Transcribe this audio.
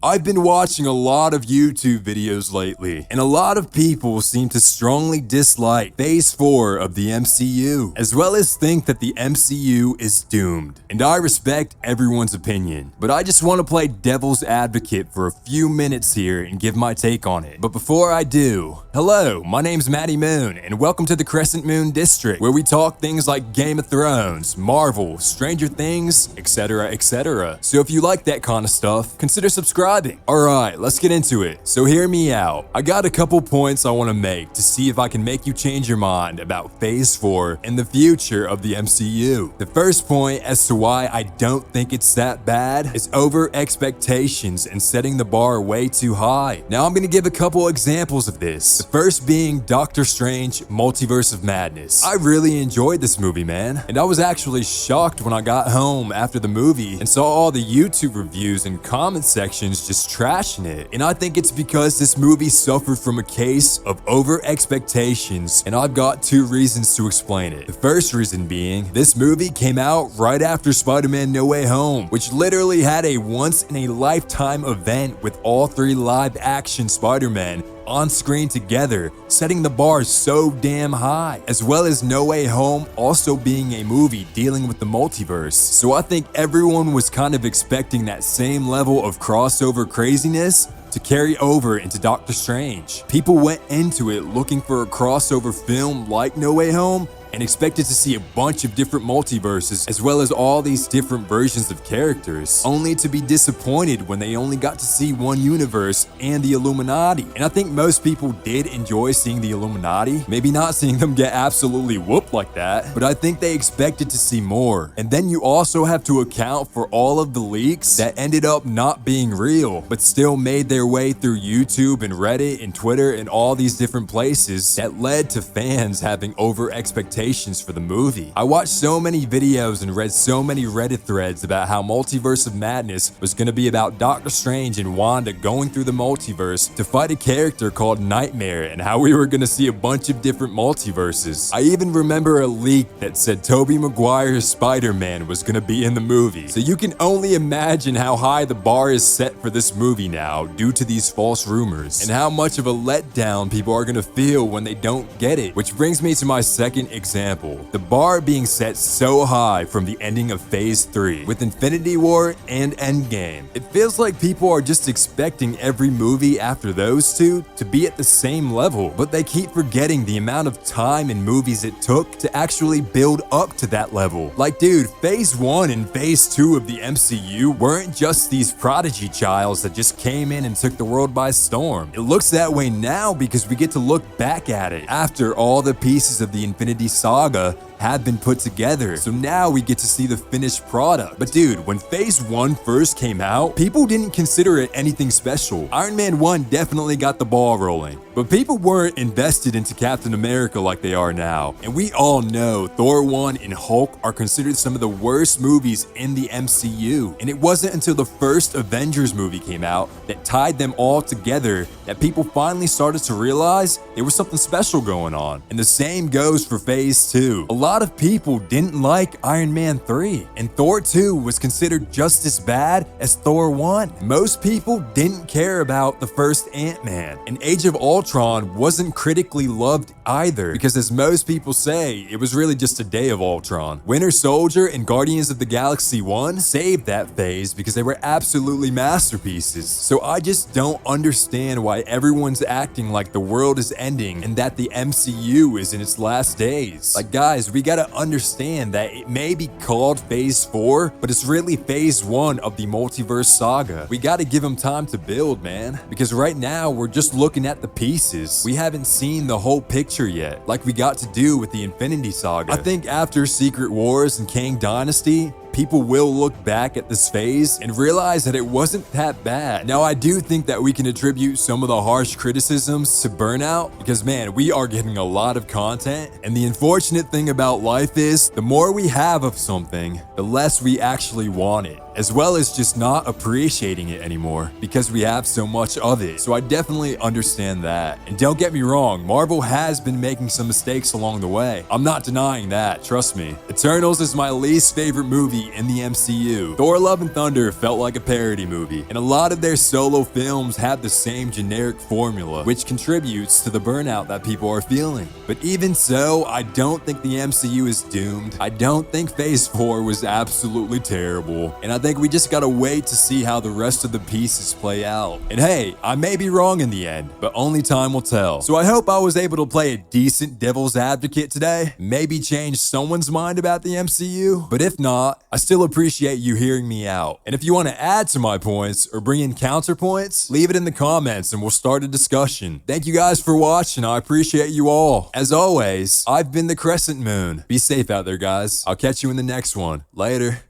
I've been watching a lot of YouTube videos lately, and a lot of people seem to strongly dislike Phase 4 of the MCU, as well as think that the MCU is doomed. And I respect everyone's opinion, but I just want to play devil's advocate for a few minutes here and give my take on it. But before I do, hello, my name's Matty Moon, and welcome to the Crescent Moon District, where we talk things like Game of Thrones, Marvel, Stranger Things, etc, etc. So if you like that kind of stuff, consider subscribing. Alright, let's get into it. So hear me out. I got a couple points I want to make to see if I can make you change your mind about Phase 4 and the future of the MCU. The first point as to why I don't think it's that bad is over expectations and setting the bar way too high. Now I'm gonna give a couple examples of this. The first being Doctor Strange Multiverse of Madness. I really enjoyed this movie, man, and I was actually shocked when I got home after the movie and saw all the YouTube reviews and comment sections just trashing it. And I think it's because this movie suffered from a case of over expectations, and I've got two reasons to explain it. The first reason being, this movie came out right after Spider-Man No Way Home, which literally had a once-in-a-lifetime event with all three live-action Spider-Man on screen together, setting the bar so damn high, as well as No Way Home also being a movie dealing with the multiverse. So I think everyone was kind of expecting that same level of crossover craziness to carry over into Doctor Strange. People went into it looking for a crossover film like No Way Home and expected to see a bunch of different multiverses as well as all these different versions of characters, only to be disappointed when they only got to see one universe and the Illuminati. And I think most people did enjoy seeing the Illuminati, maybe not seeing them get absolutely whooped like that, but I think they expected to see more. And then you also have to account for all of the leaks that ended up not being real, but still made their way through YouTube and Reddit and Twitter and all these different places that led to fans having over expectations for the movie. I watched so many videos and read so many Reddit threads about how Multiverse of Madness was going to be about Doctor Strange and Wanda going through the multiverse to fight a character called Nightmare, and how we were going to see a bunch of different multiverses. I even remember a leak that said Tobey Maguire's Spider-Man was going to be in the movie. So you can only imagine how high the bar is set for this movie now due to these false rumors, and how much of a letdown people are going to feel when they don't get it. Which brings me to my second example. The bar being set so high from the ending of Phase 3 with Infinity War and Endgame. It feels like people are just expecting every movie after those two to be at the same level, but they keep forgetting the amount of time and movies it took to actually build up to that level. Like, dude, Phase 1 and Phase 2 of the MCU weren't just these prodigy childs that just came in and took the world by storm. It looks that way now because we get to look back at it after all the pieces of the Infinity Saga have been put together. So now we get to see the finished product. But dude, when Phase 1 first came out, people didn't consider it anything special. Iron Man 1 definitely got the ball rolling, but people weren't invested into Captain America like they are now. And we all know Thor 1 and Hulk are considered some of the worst movies in the MCU. And it wasn't until the first Avengers movie came out that tied them all together that people finally started to realize there was something special going on. And the same goes for Phase 2. A lot of people didn't like Iron Man 3, and Thor 2 was considered just as bad as Thor 1. Most people didn't care about the first Ant-Man, and Age of Ultron wasn't critically loved either, because as most people say, it was really just a day of Ultron. Winter Soldier and Guardians of the Galaxy 1 saved that phase because they were absolutely masterpieces. So I just don't understand why everyone's acting like the world is ending and that the MCU is in its last days. Like, guys, we gotta understand that it may be called Phase 4, but it's really Phase 1 of the Multiverse Saga. We gotta give them time to build, man, because right now we're just looking at the pieces. We haven't seen the whole picture yet, like we got to do with the Infinity Saga. I think after Secret Wars and Kang Dynasty, people will look back at this phase and realize that it wasn't that bad. Now, I do think that we can attribute some of the harsh criticisms to burnout because, man, we are getting a lot of content. And the unfortunate thing about life is the more we have of something, the less we actually want it. as well as just not appreciating it anymore because we have so much of it. So I definitely understand that. And don't get me wrong, Marvel has been making some mistakes along the way. I'm not denying that, trust me. Eternals is my least favorite movie in the MCU. Thor: Love and Thunder felt like a parody movie, and a lot of their solo films have the same generic formula, which contributes to the burnout that people are feeling. But even so, I don't think the MCU is doomed. I don't think Phase 4 was absolutely terrible, and I think we just gotta wait to see how the rest of the pieces play out. And hey, I may be wrong in the end, but only time will tell. So I hope I was able to play a decent devil's advocate today, maybe change someone's mind about the MCU, but if not, I still appreciate you hearing me out. And if you want to add to my points or bring in counterpoints, leave it in the comments and we'll start a discussion. Thank you guys for watching. I appreciate you all. As always, I've been the Crescent Moon. Be safe out there, guys. I'll catch you in the next one. Later.